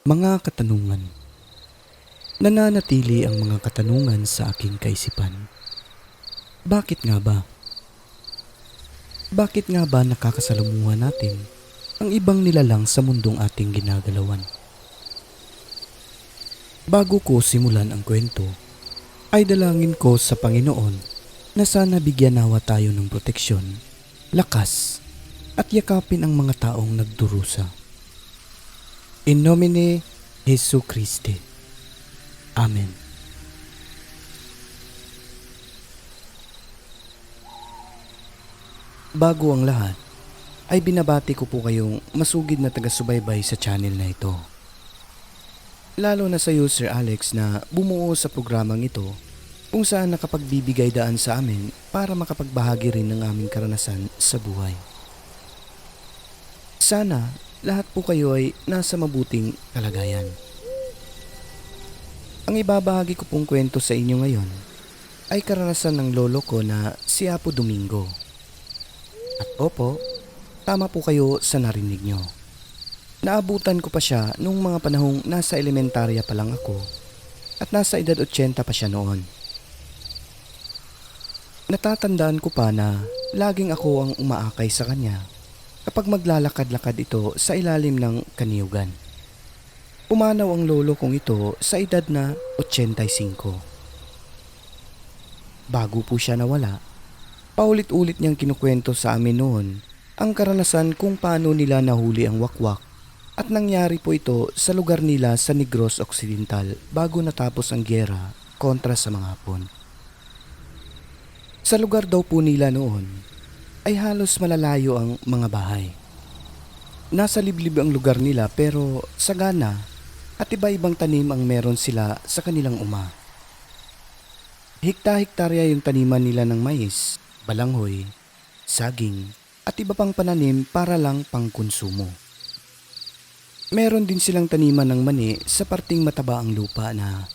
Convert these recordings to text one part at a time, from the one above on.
Mga katanungan. Nananatili ang mga katanungan sa aking kaisipan. Bakit nga ba? Bakit nga ba nakakasalamuha natin ang ibang nilalang sa mundong ating ginagalawan? Bago ko simulan ang kwento, ay dalangin ko sa Panginoon na sana bigyan nawa tayo ng proteksyon, lakas, at yakapin ang mga taong nagdurusa. In nomine Jesu Christi. Amen. Bago ang lahat, ay binabati ko po kayong masugid na taga-subaybay sa channel na ito. Lalo na sa iyo, Sir Alex, na bumuo sa programang ito kung saan nakapagbibigay daan sa amin para makapagbahagi rin ng aming karanasan sa buhay. Sana lahat po kayo ay nasa mabuting kalagayan. Ang ibabahagi ko pong kwento sa inyo ngayon ay karanasan ng lolo ko na si Apo Domingo. At opo, tama po kayo sa narinig nyo. Naabutan ko pa siya nung mga panahong nasa elementarya pa lang ako at nasa edad 80 pa siya noon. Natatandaan ko pa na laging ako ang umaakay sa kanya kapag maglalakad-lakad ito sa ilalim ng kaniyugan. Pumanaw ang lolo kong ito sa edad na 85. Bago po siya nawala, paulit-ulit niyang kinukwento sa amin noon ang karanasan kung paano nila nahuli ang wakwak at nangyari po ito sa lugar nila sa Negros Occidental bago natapos ang gyera kontra sa mga Hapon. Sa lugar daw po nila noon ay halos malalayo ang mga bahay. Nasa liblib ang lugar nila pero sagana at iba-ibang tanim ang meron sila sa kanilang uma. Hekta-hektarya yung taniman nila ng mais, balanghoy, saging at iba pang pananim para lang pangkonsumo. Meron din silang taniman ng mani sa parting mataba ang lupa na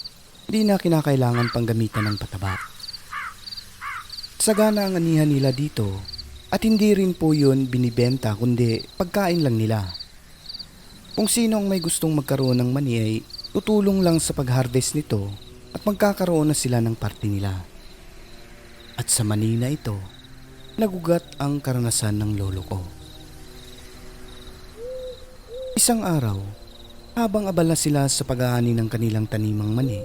hindi na kinakailangan pang gamitan ng pataba. Sagana ang anihan nila dito at hindi rin po yun binibenta kundi pagkain lang nila. Kung sino ang may gustong magkaroon ng mani ay tutulong lang sa pag-harvest nito at magkakaroon na sila ng parte nila. At sa mani na ito, nagugat ang karanasan ng lolo ko. Isang araw, habang abala sila sa pag-aani ng kanilang tanimang mani,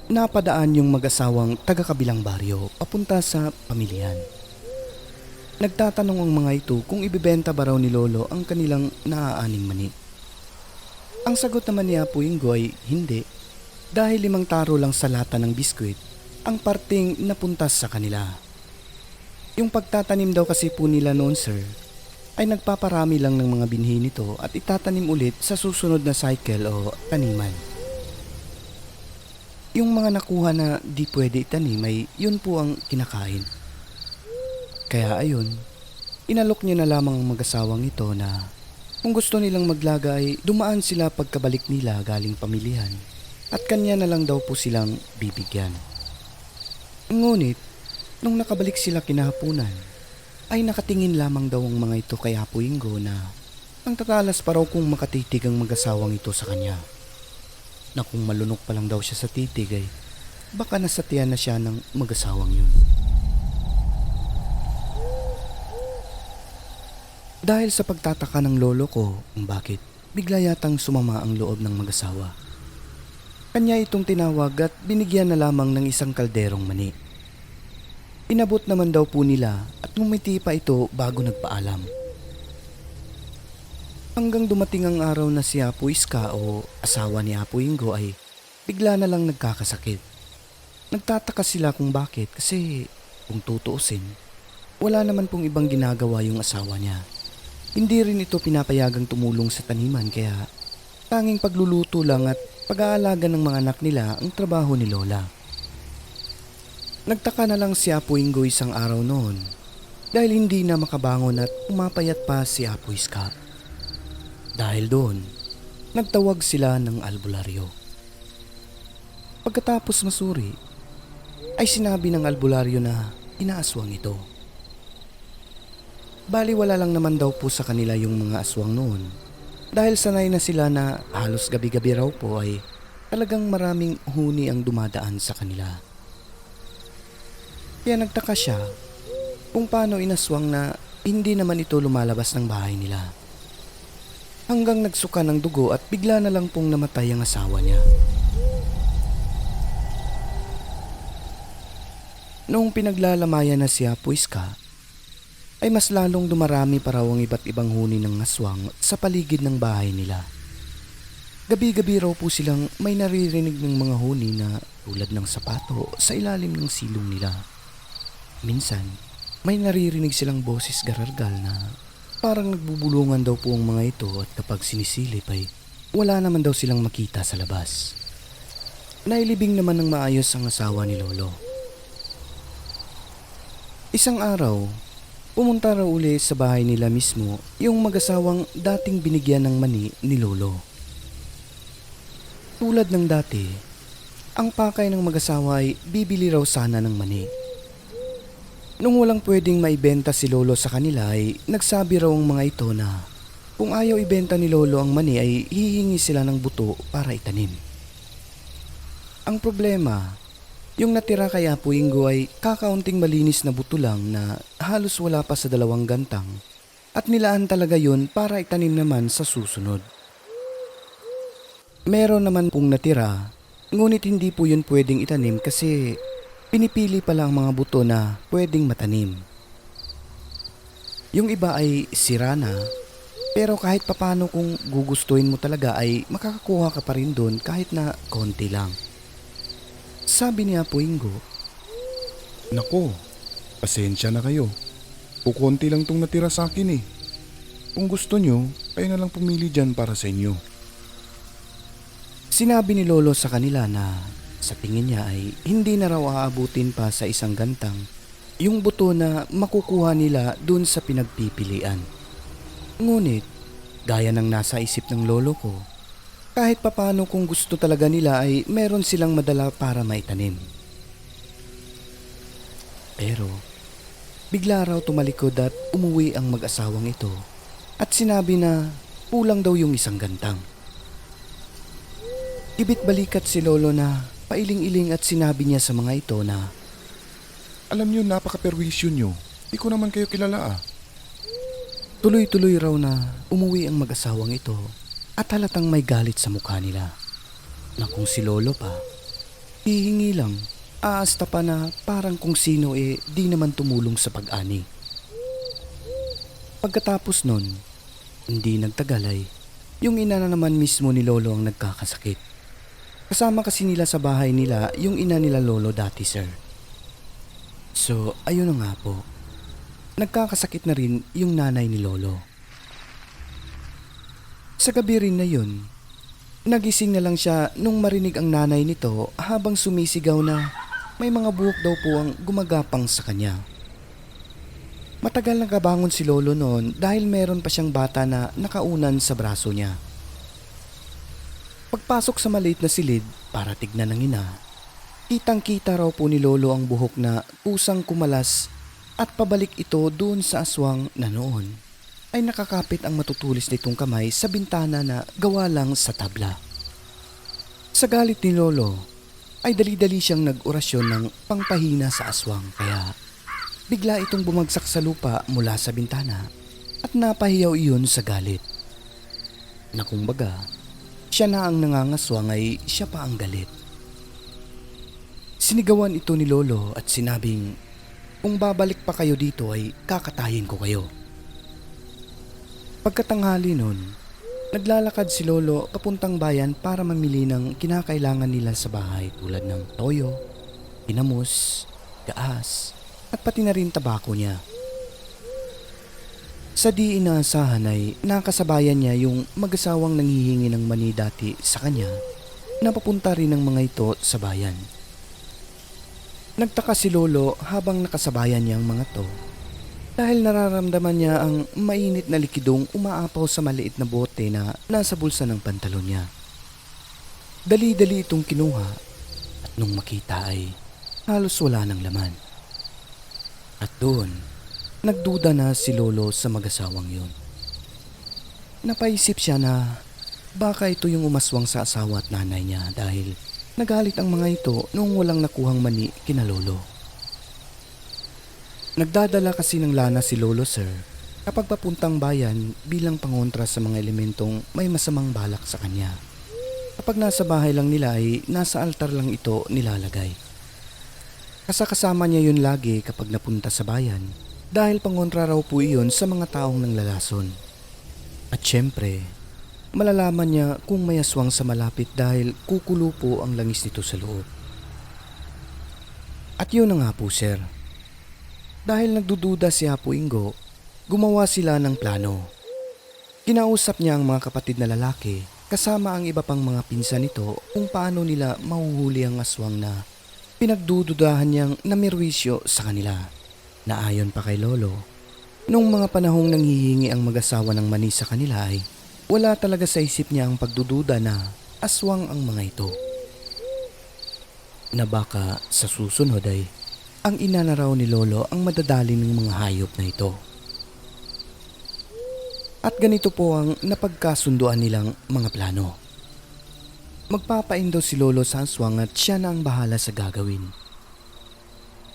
napadaan yung mag-asawang taga-kabilang baryo papunta sa pamilyan. Nagtatanong ang mga ito kung ibibenta ba raw ni lolo ang kanilang naaaning mani. Ang sagot naman ni Apo Ingo ay hindi, dahil 5 taro lang sa lata ng biskwit ang parting napuntas sa kanila. Yung pagtatanim daw kasi po nila noon, sir, ay nagpaparami lang ng mga binhi nito at itatanim ulit sa susunod na cycle o taniman. Yung mga nakuha na di pwede itanim ay yun po ang kinakain. Kaya ayun, inalok niya na lamang ang mag-asawang ito na kung gusto nilang maglaga ay dumaan sila pagkabalik nila galing pamilihan at kanya na lang daw po silang bibigyan. Ngunit, nung nakabalik sila kinahapunan, ay nakatingin lamang daw ang mga ito kay Apo Ingo na ang tatalas pa raw kung makatitig ang mag-asawang ito sa kanya. Na kung malunok pa lang daw siya sa titig ay baka nasatiyan na siya ng mag-asawang yun. Dahil sa pagtataka ng lolo ko kung bakit bigla yatang sumama ang loob ng mag-asawa, kanya itong tinawag at binigyan na lamang ng isang kalderong mani. Inabot naman daw po nila at ngumiti pa ito bago nagpaalam. Hanggang dumating ang araw na si Apo Iska o asawa ni Apo Ingo ay bigla na lang nagkakasakit. Nagtataka sila kung bakit kasi kung tutuusin, wala naman pong ibang ginagawa yung asawa niya. Hindi rin ito pinapayagang tumulong sa taniman kaya tanging pagluluto lang at pag-aalaga ng mga anak nila ang trabaho ni Lola. Nagtaka na lang si Apo Ingo isang araw noon dahil hindi na makabangon at pumapayat pa si Apo Iska. Dahil doon, nagtawag sila ng albularyo. Pagkatapos masuri, ay sinabi ng albularyo na inaaswang ito. Bali wala lang naman daw po sa kanila yung mga aswang noon Dahil sanay na sila na halos gabi-gabi raw po ay talagang maraming huni ang dumadaan sa kanila. Kaya nagtaka siya kung paano inaswang na hindi naman ito lumalabas ng bahay nila. Hanggang nagsuka ng dugo at bigla na lang pong namatay ang asawa niya. Noong pinaglalamayan na si Apo Iska, ay mas lalong dumarami pa raw ang iba't ibang huni ng aswang sa paligid ng bahay nila. Gabi-gabi raw po silang may naririnig ng mga huni na tulad ng sapato sa ilalim ng silong nila. Minsan, may naririnig silang boses garargal na parang nagbubulungan daw po ang mga ito at kapag sinisilip ay wala naman daw silang makita sa labas. Nailibing naman ng maayos ang asawa ni Lolo. Isang araw, pumunta raw uli sa bahay nila mismo yung mag-asawang dating binigyan ng mani ni Lolo. Tulad ng dati, ang pakay ng mag-asawa ay bibili raw sana ng mani. Nung walang pwedeng maibenta si Lolo sa kanila ay nagsabi raw ang mga ito na kung ayaw ibenta ni Lolo ang mani ay hihingi sila ng buto para itanim. Ang problema, yung natira kay Apo Ingo ay kakaunting malinis na buto lang na halos wala pa sa 2 gantang at nilaan talaga yun para itanim naman sa susunod. Meron naman pong natira, ngunit hindi po yun pwedeng itanim kasi pinipili pala ang mga buto na pwedeng matanim. Yung iba ay sira na, pero kahit papano kung gugustuhin mo talaga ay makakakuha ka pa rin doon kahit na konti lang. Sabi ni Apo Ingo, Nako, pasensya na kayo. Kukunti lang tong natira sa akin eh. Kung gusto nyo, kayo na lang pumili dyan para sa inyo. sinabi ni Lolo sa kanila na sa tingin niya ay hindi na raw aabutin pa sa 1 gantang yung buto na makukuha nila dun sa pinagpipilian. Ngunit, gaya ng nasa isip ng lolo ko, kahit papano kung gusto talaga nila ay meron silang madala para maitanim. Pero, bigla raw tumalikod at umuwi ang mag-asawang ito at sinabi na kulang daw yung 1 gantang. Ibit balikat si Lolo na pailing-iling at sinabi niya sa mga ito na Alam nyo, napaka-perwisyo nyo. Di ko naman kayo kilala ah. tuloy-tuloy raw na umuwi ang mag-asawang ito at halatang may galit sa mukha nila. Na kung si Lolo pa, hihingi lang, aasta pa na parang kung sino di naman tumulong sa pag-ani. Pagkatapos nun, hindi nagtagal ay yung ina na naman mismo ni Lolo ang nagkakasakit. Kasama kasi nila sa bahay nila yung ina nila Lolo dati, sir. So, ayun na nga po. Nagkakasakit na rin yung nanay ni Lolo. Sa gabi rin na yun, nagising na lang siya nung marinig ang nanay nito habang sumisigaw na may mga buhok daw po ang gumagapang sa kanya. Matagal nakabangon si Lolo noon dahil meron pa siyang bata na nakaunan sa braso niya. Pagpasok sa maliit na silid para tignan ng ina, kitang-kita raw po ni Lolo ang buhok na kusang kumalas at pabalik ito doon sa aswang na noon ay nakakapit ang matutulis nitong kamay sa bintana na gawa lang sa tabla. Sa galit ni Lolo ay dali-dali siyang nag-orasyon ng pangpahina sa aswang kaya bigla itong bumagsak sa lupa mula sa bintana at napahiyaw iyon sa galit. Na kumbaga, siya na ang nangangaswang ay siya pa ang galit. Sinigawan ito ni Lolo at sinabing, kung babalik pa kayo dito ay kakatayin ko kayo. Pagkatanghali nun, naglalakad si Lolo papuntang bayan para mamili ng kinakailangan nila sa bahay tulad ng toyo, tinamos, gaas, at pati na rin tabako niya. Sa di inaasahan ay nakasabayan niya yung mag-asawang nanghihingi ng mani dati sa kanya na papunta rin ng mga ito sa bayan. Nagtaka si Lolo habang nakasabayan niya ang mga to dahil nararamdaman niya ang mainit na likidong umaapaw sa maliit na bote na nasa bulsa ng pantalon niya. Dali-dali itong kinuha at nung makita ay halos wala ng laman. At doon, nagduda na si Lolo sa mag-asawang yun. Napaisip siya na baka ito yung umaswang sa asawa at nanay niya dahil nagalit ang mga ito noong walang nakuhang mani kina lolo. Nagdadala kasi ng lana si lolo sir kapag papuntang bayan bilang pangontra sa mga elementong may masamang balak sa kanya. Kapag nasa bahay lang nila ay nasa altar lang ito nilalagay. Kasakasama niya yun lagi kapag napunta sa bayan dahil pangontra raw po iyon sa mga taong nanglalason. At syempre, malalaman niya kung may aswang sa malapit dahil kukulo po ang langis nito sa loob. At yun na nga po sir. Dahil nagdududa si Apo Ingo, gumawa sila ng plano. Kinausap niya ang mga kapatid na lalaki kasama ang iba pang mga pinsan nito kung paano nila mahuhuli ang aswang na pinagdududahan niyang namirwisyo sa kanila. Na ayon pa kay lolo, nung mga panahong nanghihingi ang mag-asawa ng mani sa kanila ay wala talaga sa isip niya ang pagdududa na aswang ang mga ito. Na baka sa susunod ay ang ina na raw ni lolo ang madadali ng mga hayop na ito. At ganito po ang napagkasunduan nilang mga plano. Magpapain daw si lolo sa aswang at siya na ang bahala sa gagawin.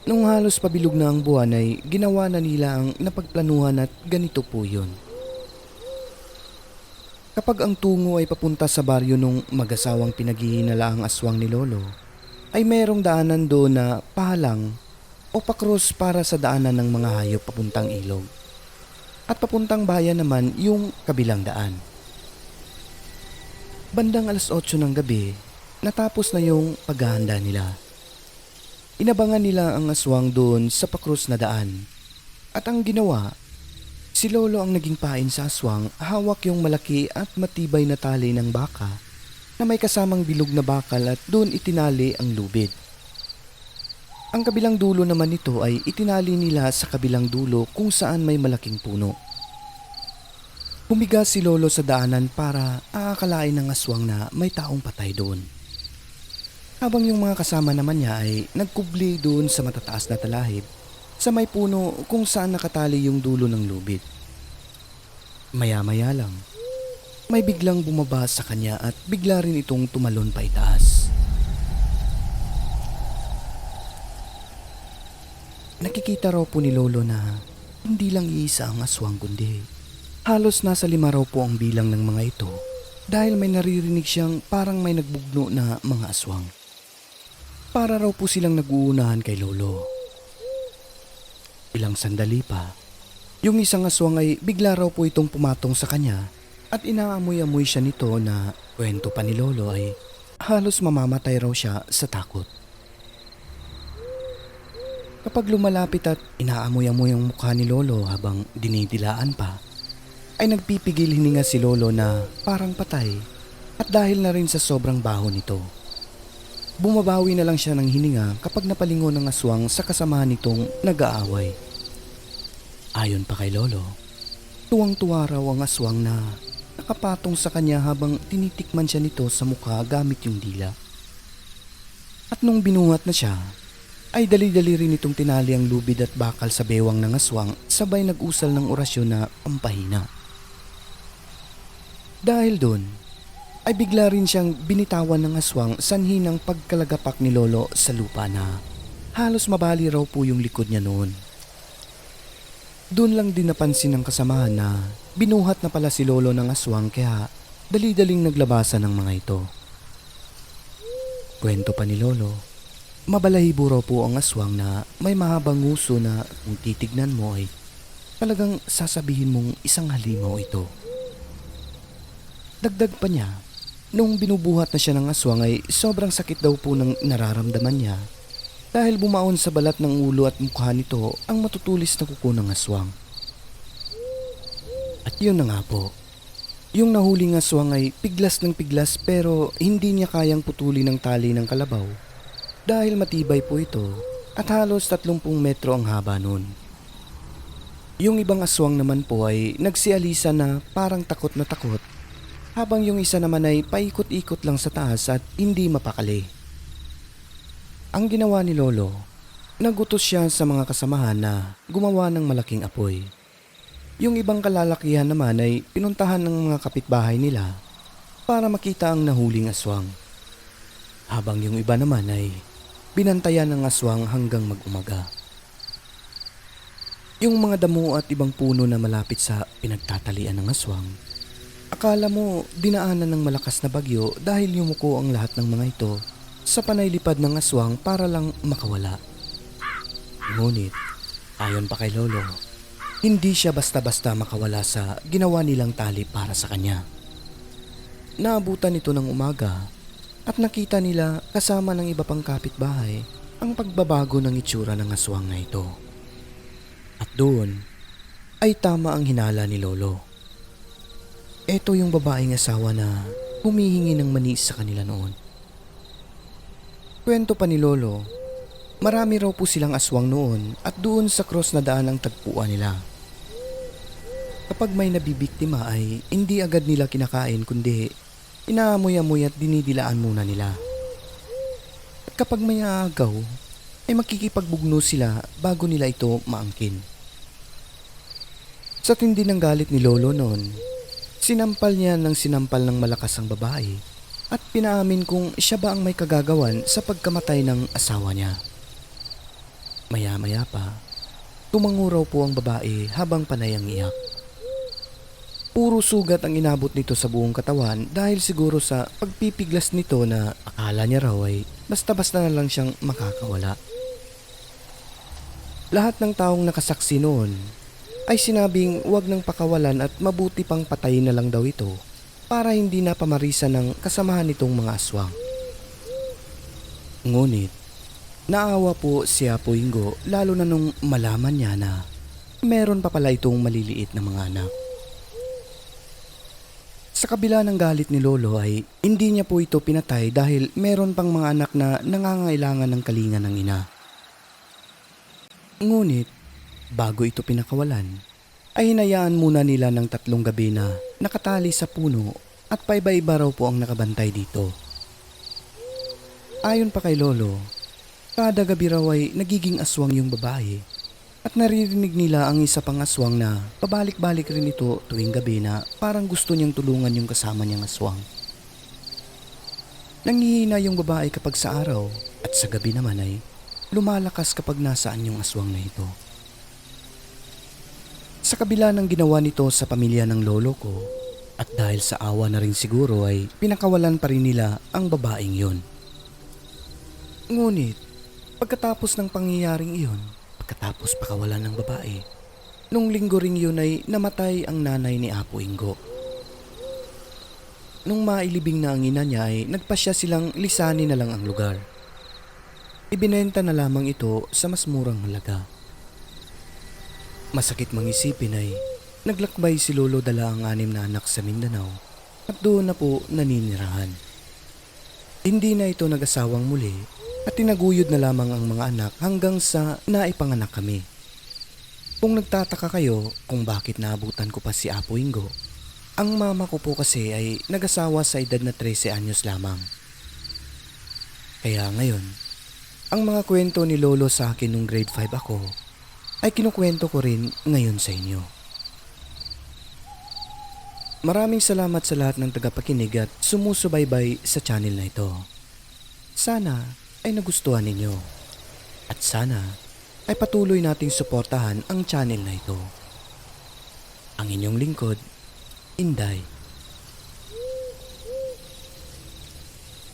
Nung halos pabilog na ang buwan ay ginawa na nila ang napagplanuhan at ganito po yun. Kapag ang tungo ay papunta sa baryo nung mag-asawang pinaghihinala ang aswang ni lolo, ay mayroong daanan doon na pahalang o pakros para sa daanan ng mga hayop papuntang ilog. At papuntang bayan naman yung kabilang daan. Bandang 8:00 ng gabi, natapos na yung paghahanda nila. Inabangan nila ang aswang doon sa pakros na daan. At ang ginawa, si lolo ang naging pain sa aswang, hawak yung malaki at matibay na tali ng baka na may kasamang bilog na bakal at doon itinali ang lubid. Ang kabilang dulo naman nito ay itinali nila sa kabilang dulo kung saan may malaking puno. Humiga si lolo sa daanan para aakalain ng aswang na may taong patay doon. Habang yung mga kasama naman niya ay nagkubli doon sa matataas na talahib sa may puno kung saan nakatali yung dulo ng lubid. Maya-maya lang, may biglang bumaba sa kanya at bigla rin itong tumalon pa itaas. Nakikita raw po ni lolo na hindi lang iisa ang aswang kundi halos nasa 5 raw po ang bilang ng mga ito dahil may naririnig siyang parang may nagbugno na mga aswang. Para raw po silang nag-uunahan kay lolo. Ilang sandali pa, yung isang aswang ay bigla raw po itong pumatong sa kanya at inaamoy-amoy siya nito na kwento pa ni lolo ay halos mamamatay raw siya sa takot. Kapag lumalapit at inaamoy-amoy ang mukha ni lolo habang dinidilaan pa, ay nagpipigil hininga si lolo na parang patay at dahil na rin sa sobrang baho nito. Bumabawi na lang siya ng hininga kapag napalingon ng aswang sa kasamahan nitong nag-aaway. Ayon pa kay lolo, tuwang-tuwa raw ang aswang na nakapatong sa kanya habang tinitikman siya nito sa mukha gamit yung dila. At nung binuhat na siya, ay dali-dali rin itong tinali ang lubid at bakal sa bewang ng aswang sabay nag-usal ng orasyon na pampahina. Dahil doon, ay bigla rin siyang binitawan ng aswang sanhi ng pagkalagapak ni lolo sa lupa na halos mabali raw po yung likod niya noon. Doon lang din napansin ng kasamahan na binuhat na pala si lolo ng aswang kaya dali-daling naglabasan ng mga ito. Kwento pa ni lolo, mabalahibo raw po ang aswang na may mahabang nguso na kung titignan mo ay talagang sasabihin mong isang halimaw ito. Dagdag pa niya, nung binubuhat na siya ng aswang ay sobrang sakit daw po ng nararamdaman niya dahil bumaon sa balat ng ulo at mukha nito ang matutulis na kuko ng aswang. At yun na nga po, yung nahuling aswang ay piglas ng piglas pero hindi niya kayang putulin ng tali ng kalabaw dahil matibay po ito at halos 30 metro ang haba nun. Yung ibang aswang naman po ay nagsialisa na parang takot na takot habang yung isa naman ay paikot-ikot lang sa taas at hindi mapakali. Ang ginawa ni lolo, nagutos siya sa mga kasamahan na gumawa ng malaking apoy. Yung ibang kalalakihan naman ay pinuntahan ng mga kapitbahay nila para makita ang nahuling aswang. Habang yung iba naman ay binantayan ng aswang hanggang mag-umaga. Yung mga damo at ibang puno na malapit sa pinagtatalian ng aswang, akala mo dinaanan ng malakas na bagyo dahil yumuko ang lahat ng mga ito sa panaylipad ng aswang para lang makawala. Ngunit, ayon pa kay Lolo, hindi siya basta-basta makawala sa ginawa nilang tali para sa kanya. Naabutan ito ng umaga at nakita nila kasama ng iba pang kapitbahay ang pagbabago ng itsura ng aswang na ito. At doon ay tama ang hinala ni Lolo. Ito yung babaeng asawa na humihingi ng mani sa kanila noon. Kwento pa ni Lolo, marami raw po silang aswang noon at doon sa cross na daan ang tagpuan nila. Kapag may nabibiktima ay hindi agad nila kinakain kundi inaamoy-amoy at dinidilaan muna nila. At kapag may aagaw ay makikipagbugno sila bago nila ito maangkin. Sa tindi ng galit ni Lolo noon, sinampal niya ng malakas ang babae at pinaamin kung siya ba ang may kagagawan sa pagkamatay ng asawa niya. Maya-maya pa, tumango raw po ang babae habang panay ang iyak. Puro sugat ang inabot nito sa buong katawan dahil siguro sa pagpipiglas nito na akala niya raw ay basta-basta na lang siyang makakawala. Lahat ng taong nakasaksi noon ay sinabing wag nang pakawalan at mabuti pang patayin na lang daw ito para hindi na pamarisan ng kasamahan nitong mga aswang. Ngunit, naawa po si Apo Ingo lalo na nung malaman niya na meron pa pala itong maliliit na mga anak. Sa kabila ng galit ni Lolo ay hindi niya po ito pinatay dahil meron pang mga anak na nangangailangan ng kalinga ng ina. Ngunit, bago ito pinakawalan, ay hinayaan muna nila ng 3 gabi na nakatali sa puno at paiba-iba raw po ang nakabantay dito. Ayon pa kay Lolo, kada gabi raw ay nagiging aswang yung babae at naririnig nila ang isa pang aswang na pabalik-balik rin ito tuwing gabi na parang gusto niyang tulungan yung kasama niyang aswang. Nanghihina yung babae kapag sa araw at sa gabi naman ay lumalakas kapag nasaan yung aswang na ito. Sa kabila ng ginawa nito sa pamilya ng lolo ko at dahil sa awa na rin siguro ay pinakawalan pa rin nila ang babaeng yon. Ngunit pagkatapos ng pangyayaring iyon, pagkatapos pakawalan ng babae, nung linggo ring yun ay namatay ang nanay ni Apo Ingo. Nung mailibing na ang ina niya ay nagpasya silang lisanin na lang ang lugar. Ibinenta na lamang ito sa mas murang halaga. Masakit mang isipin ay naglakbay si Lolo dala ang 6 na anak sa Mindanao at doon na po naninirahan. Hindi na ito nag-asawang muli at tinaguyod na lamang ang mga anak hanggang sa naipanganak kami. Kung nagtataka kayo kung bakit naabutan ko pa si Apo Ingo, ang mama ko po kasi ay nag-asawa sa edad na 13 anyos lamang. Kaya ngayon, ang mga kwento ni Lolo sa akin nung grade 5 ako ay kinukwento ko rin ngayon sa inyo. Maraming salamat sa lahat ng tagapakinig at sumusubaybay sa channel na ito. Sana ay nagustuhan ninyo at sana ay patuloy nating suportahan ang channel na ito. Ang inyong lingkod, Inday.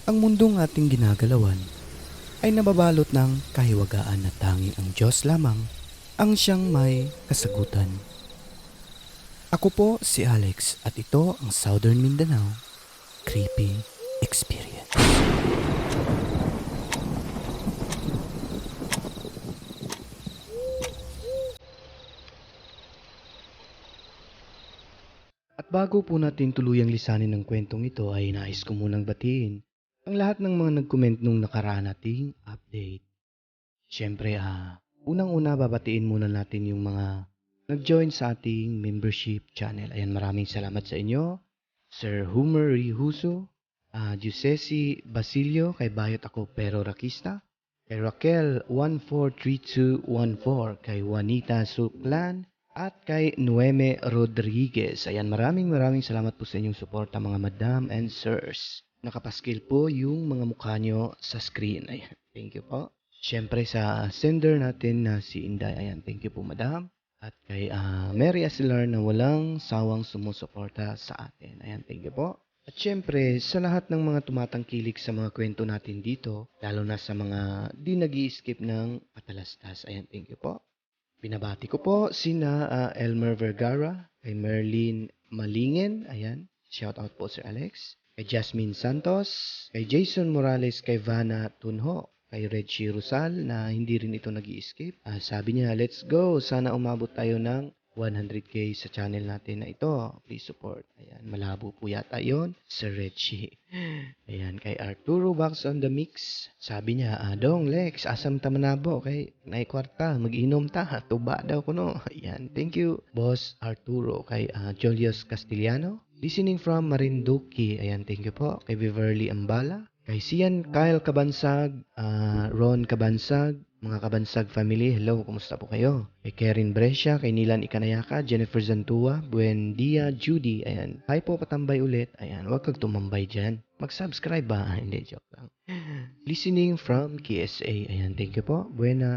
Ang mundong ating ginagalawan ay nababalot ng kahiwagaan na tanging ang Diyos lamang ang siyang may kasagutan. Ako po si Alex at ito ang Southern Mindanao Creepy Experience. At bago po natin tuluyang lisanin ng kwentong ito ay nais ko munang batiin ang lahat ng mga nag-comment nung nakaraan nating update. Siyempre unang-una babatiin muna natin yung mga nag-join sa ating membership channel. Ayan, maraming salamat sa inyo. Sir Homer Rihuso, Giusesi Basilio, kay Bayot Ako Pero Rakista, kay Raquel 143214, kay Juanita Suplan, At kay Noeme Rodriguez. Ayan, maraming salamat po sa inyong suporta mga madam and sirs. Nakapaskil po yung mga mukha nyo sa screen. Ayan, thank you po. Siyempre sa sender natin na si Inday. Ayan, thank you po madam. At kay Mary Asilar na walang sawang sumusuporta sa atin. Ayan, thank you po. At syempre, sa lahat ng mga tumatangkilik sa mga kwento natin dito, lalo na sa mga di nag-i-skip ng patalastas. Ayan, thank you po. Binabati ko po sina Elmer Vergara, kay Merlin Malingen, ayan, shout out po Sir Alex, kay Jasmine Santos, kay Jason Morales, kay Vanna Tunho, kay Reggie Rosal na hindi rin ito nag-i-escape. Sabi niya, let's go, sana umabot tayo ng 100k sa channel natin na ito. Please support. Ayan, malabo po yata yun. Sir Reggie. Ayan, kay Arturo Box on the Mix. Sabi niya, Dong, Lex, asam ta manabo. Kay naikwarta, mag-inom ta. Tuba daw ko no. Ayan, thank you, Boss Arturo. Kay Julius Castellano. Listening from Marinduque. Ayan, thank you po. Kay Beverly Ambala. Kay Sian Kyle Kabansag. Ron Kabansag. Mga Kabansag family, hello, kumusta po kayo? Kay Karen Brescia, kay Nilan Ikanayaka, Jennifer Zantua, Buen Dia, Judy, ayan. Hi po, patambay ulit. Ayan, huwag kag tumambay dyan. Mag-subscribe ba? Hindi, joke lang. Listening from KSA, ayan, thank you po. Buen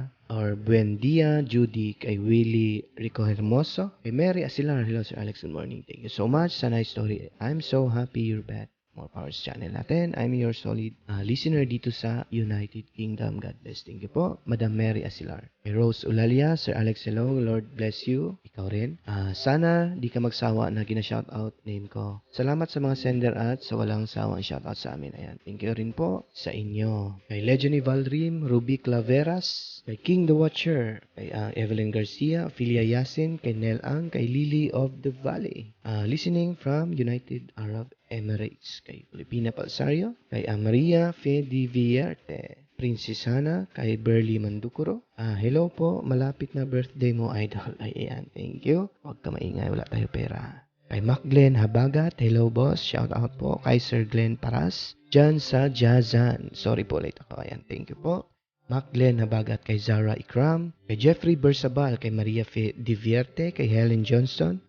Dia, Judy, kay Willie Rico Hermoso, kay Mary Asilar, hello Sir Alex, good morning. Thank you so much sa nice story. I'm so happy you're back. More Powers channel natin. I'm your solid listener dito sa United Kingdom. God bless. Thank you po. Madam Mary Asilar. Kay Rose Ulalia, Sir Alex, hello. Lord bless you. Ikaw rin. Sana di ka magsawa na gina-shoutout name ko. Salamat sa mga sender at sa walang sawang shoutout sa amin. Ayan. Thank you rin po sa inyo. Kay Legiony Valrim, Ruby Claveras, kay King the Watcher, kay Evelyn Garcia, Philia Yasin, kay Nel Ang, kay Lily of the Valley. Listening from United Arab Emirates, kay Filipina Palsario, kay Maria Fedivierte, Princess Hana, kay Burley Mandukuro. Hello po, malapit na birthday mo, idol. Ay, ayan, thank you. Huwag ka maingay, wala tayo pera. Kay Mac Glenn Habagat, hello boss, shout out po. Kay Sir Glenn Paras, dyan sa Jazan. Sorry po, late ako. Ayan, thank you po. Mac Glenn Habagat, kay Zara Ikram, kay Jeffrey Bersabal, kay Maria Divierte, kay Helen Johnston.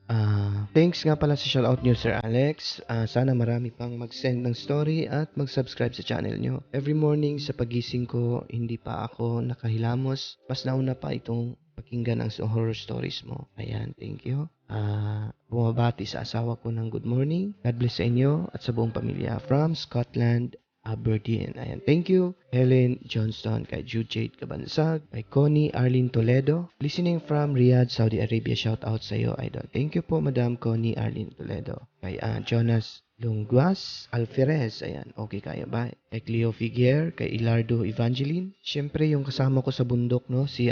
Thanks nga pala sa shoutout nyo, Sir Alex. Sana marami pang mag-send ng story at mag-subscribe sa channel nyo. Every morning sa pagising ko, hindi pa ako nakahilamos. Mas nauna pa itong pakinggan ang horror stories mo. Ayan, thank you. Bumabati sa asawa ko ng good morning. God bless sa inyo at sa buong pamilya from Scotland, Aberdeen. Ayan, thank you. Helen Johnston, kay Jude Jade Kabansag, kay Connie Arlene Toledo. Listening from Riyadh, Saudi Arabia. Shout out sa iyo, idol. Thank you po, Madam Connie Arlene Toledo. Kay Jonas Lunguas Alferez. Ayan, okay kaya ba? Kay Cleo Figuer, kay Ilardo Evangeline. Siyempre, yung kasama ko sa bundok, no, si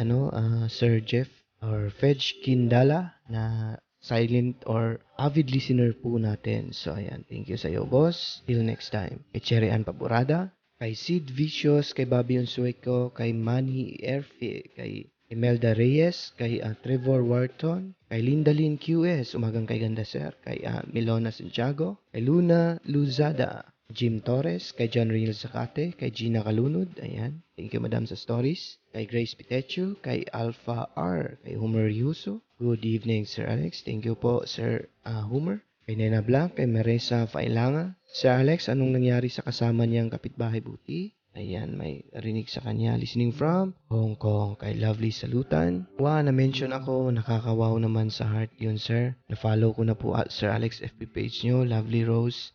Sir Jeff or Fedge Kindala na silent or avid listener po natin. So, ayan. Thank you sa iyo, boss. Till next time. Kay Cherry Ann Paburada, kay Sid Vicious, kay Bobby Unsueco, kay Manny Erfi, kay Imelda Reyes, kay Trevor Wharton, kay Linda Lynn QS, umagang kay Ganda Sir, kay Milona Santiago, kay Luna Luzada, Jim Torres, kay John Real Zacate, kay Gina Kalunod, ayan. Thank you, madam, sa stories. Kay Grace Pitechu, kay Alpha R, kay Homer Yuso. Good evening, Sir Alex. Thank you po, Sir Homer. Kay Nena Blanc, kay Marisa Failanga. Sir Alex, anong nangyari sa kasama niyang kapitbahay buti? Ayan, may rinig sa kanya. Listening from Hong Kong, kay Lovely Salutan. Na-mention ako. Nakakawaw naman sa heart yun, sir. Na-follow ko na po at Sir Alex FB page nyo. Lovely Rose.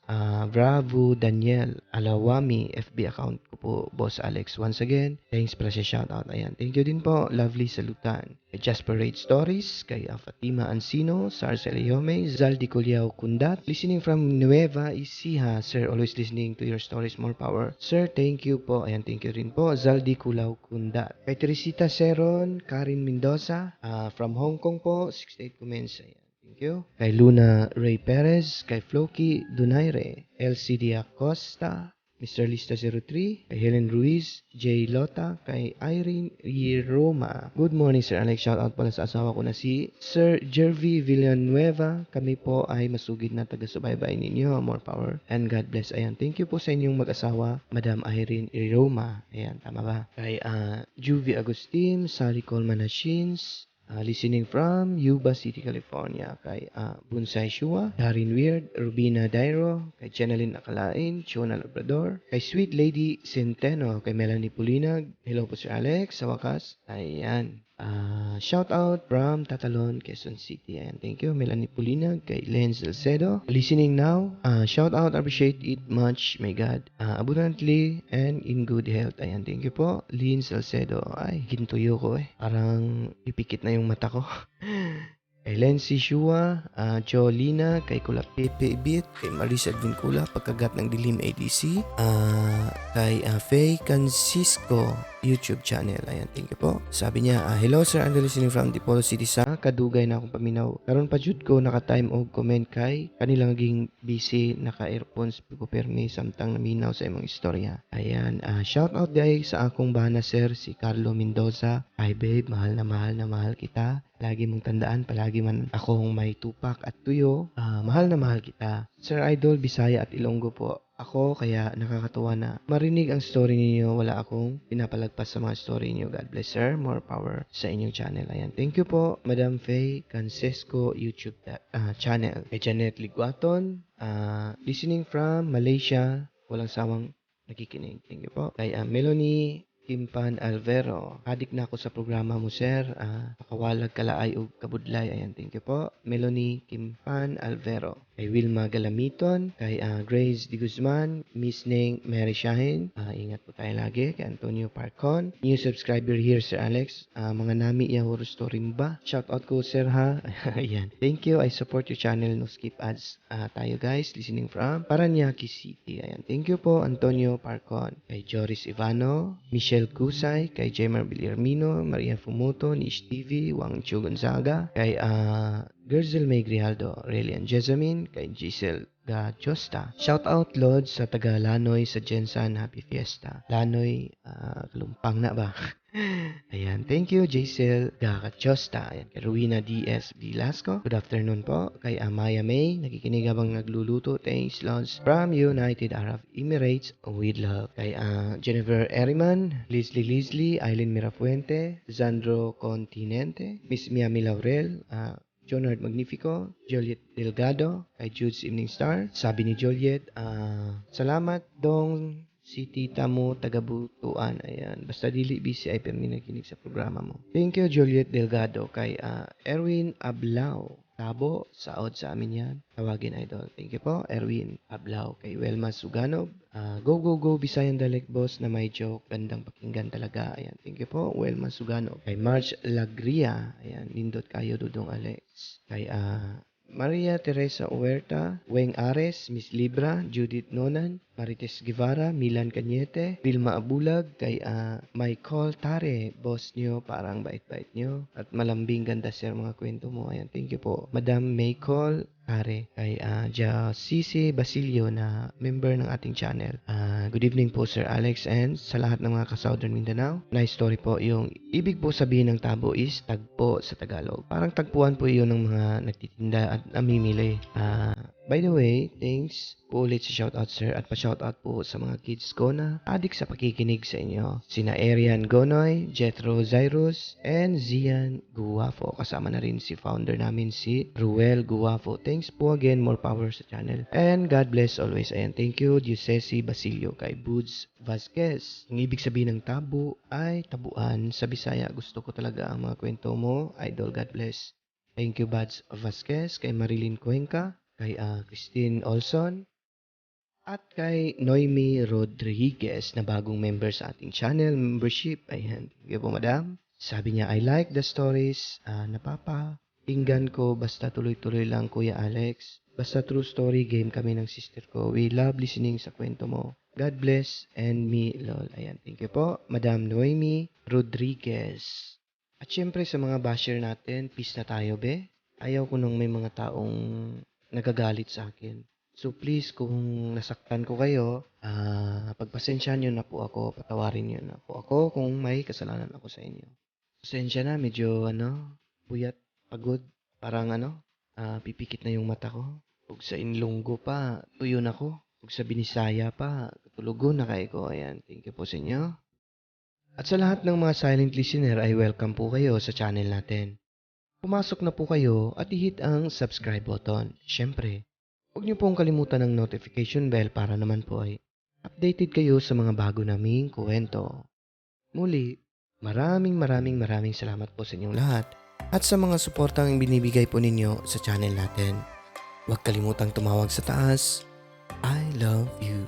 Bravo Daniel Alawami FB account ko po, Boss Alex. Once again, thanks pala sa shoutout. Ayan, thank you din po. Lovely Salutan. Kay Jasper Raid Stories, kay Fatima Ancino, Sarcel Yome, Zaldi Culiao Kundat. Listening from Nueva Ecija. Sir, always listening to your stories, more power. Sir, thank you po. Ayan, thank you rin po. Zaldi Culiao Kundat. Kay Teresita Seron, Karin Mendoza, from Hong Kong po, 68 comments. Ayan. Thank you. Kay Luna Ray Perez, kay Floki Donaire, LCD Acosta, Mr. Lista 03, kay Helen Ruiz, J. Lota, kay Irene Roma. Good morning, Sir Alex. Shoutout pala sa asawa ko na si Sir Jervy Villanueva. Kami po ay masugid na taga-subaybay ninyo. More power and God bless. Ayan, thank you po sa inyong mag-asawa, Madam Irene Roma. Ayan, tama ba? Kay Juvie Agustin, Sally Coleman Hashins, Listening from Yuba City, California, kay Bunsay Shua, Darin Weird, Rubina Dairo, kay Jeneline Akalain, Chona Labrador, kay Sweet Lady Centeno, kay Melanie Pulinag, hello po Sir Alex, sa wakas, ayan. Shout out from Tatalon, Quezon City. Ayan, thank you. Melanie Pulinag, kay Len Salcedo. Listening now. Shout out, appreciate it much. May God. Abundantly and in good health. Ayan, thank you po. Lynn Salcedo. Ay, gintuyo ko eh. Parang pipikit na yung mata ko. Kay Lency Shua, Jolina, kay Kulap Pepe Ibit, kay Marisa Advincula, Pagkagat ng Dilim ADC, kay Faye Francisco YouTube channel. Ayan, thank you po. Sabi niya, hello sir, I'm listening from Dipolo City sa kadugay na akong paminaw. Karon pa jud ko naka-time og comment kay kanila naging busy naka-earphones ko permi samtang naminaw sa imong istorya. Ayan, shout out day sa akong bana sir si Carlo Mendoza. Hi babe, mahal na mahal kita. Lagi mong tandaan, palagi man akong may tupak at tuyo. Mahal na mahal kita. Sir Idol, Bisaya at Ilonggo po ako, kaya nakakatuwa na marinig ang story ninyo. Wala akong pinapalagpas sa mga story niyo. God bless sir. More power sa inyong channel. Ayan. Thank you po, Madam Faye Cancesco YouTube channel. Kay Janet Liguaton, listening from Malaysia. Walang sawang nakikinig. Thank you po. Kay Melanie Kimpan Alvero. Adik na ako sa programa mo, sir. Pakawalag kalaay o kabudlay. Ayan, thank you po. Melanie Kimpan Alvero. Kay Wilma Galamiton. Kay Grace Di Guzman. Miss Ning Mary Shahin. Ingat po tayo lagi. Kay Antonio Parcon. New subscriber here, Sir Alex. Mga nami iya horror story mo ba? Shout out ko, sir, ha? Ayan. Thank you. I support your channel. No skip ads. Tayo, guys. Listening from Paranaque City. Ayan. Thank you po, Antonio Parcon. Kay Joris Ivano. Michelle Kusay, kay Jemer Villarmino, Maria Fumoto, Nish TV, Wang Chu Gonzaga, kay Gerzel May Grijaldo, Relian Jessamine, kay Giselle Gajosta. Shout out Lord sa taga Lanoy sa Jensan, Happy Fiesta. Lanoy, Kalumpang na ba? Ayan, thank you Giselle Gajosta. Ayan, kay Rowena D.S. Velasco. Good afternoon po. Kay Amaya May, nakikinig habang nagluluto. Thanks Lords from United Arab Emirates with love. Kay Jennifer Eriman, Leslie, Aileen Mirafuente, Zandro Continente, Miss Miami Laurel, Jonard Magnifico, Juliet Delgado, kay Jude's Evening Star. Sabi ni Juliet, salamat dong si tita mo taga-Butuan. Ayan, basta dili busy ay permi nakinig sa programa mo. Thank you Juliet Delgado. Kay Erwin Ablao, Tabo, saod sa amin yan. Tawagin idol. Thank you po, Erwin Ablao. Kay Welma Suganog. Go, Bisayan Dialect Boss na may joke. Gandang pakinggan talaga. Ayan, thank you po, Welma Suganog. Kay March Lagria. Ayan, lindot kayo, Dudong Alex. Kay Maria Teresa Huerta, Weng Ares, Miss Libra, Judith Nonan, Marites Guevara, Milan Cañete, Vilma Abulag, kay Michael Tare, boss nyo, parang bait-bait nyo, at malambing ganda sir mga kwento mo. Ayan, thank you po. Madam Michael Tare, kay Cici Basilio na member ng ating channel. Good evening po Sir Alex and sa lahat ng mga ka-Southern Mindanao. Nice story po. Yung ibig po sabihin ng tabo is tagpo sa Tagalog. Parang tagpuan po yun ng mga nagtitinda at namimili. By the way, thanks po ulit sa shoutout sir at pa-shoutout po sa mga kids ko na adik sa pakikinig sa inyo. Sina Arian Gonoy, Jethro Zyrus, and Zian Guwafo. Kasama na rin si founder namin si Ruel Guwafo. Thanks po again, more power sa channel. And God bless always. Ayan, thank you Diocesi Basilio kay Buds Vasquez. Ang ibig sabihin ng tabo ay tabuan sa Bisaya. Gusto ko talaga ang mga kwento mo. Idol, God bless. Thank you Buds Vasquez, kay Marilyn Cuenca, kay Christine Olson, at kay Noemi Rodriguez na bagong member sa ating channel membership. Ayan, thank you po madam. Sabi niya, I like the stories. Napapakinggan ko basta tuloy-tuloy lang Kuya Alex. Basta true story game kami ng sister ko. We love listening sa kwento mo. God bless and me lol. Ayan, thank you po Madam Noemi Rodriguez. At syempre sa mga basher natin, peace na tayo be. Ayaw ko nung may mga taong nagagalit sa akin. So please, kung nasaktan ko kayo, pagpasensyahan nyo na po ako, patawarin nyo na po ako kung may kasalanan ako sa inyo. Pasensya na, medyo puyat, pagod, parang pipikit na yung mata ko. Ug sa Inlonggo pa, tuyo na ko. Ug sa Binisaya pa, tulugon na kayo ko. Ayan, thank you po sa inyo. At sa lahat ng mga silent listener ay welcome po kayo sa channel natin. pumasok na po kayo at i-hit ang subscribe button. Siyempre, huwag niyo pong kalimutan ng notification bell para naman po ay updated kayo sa mga bago naming kwento. Muli, maraming salamat po sa inyong lahat at sa mga suportang binibigay po ninyo sa channel natin. Huwag kalimutang tumawag sa taas. I love you.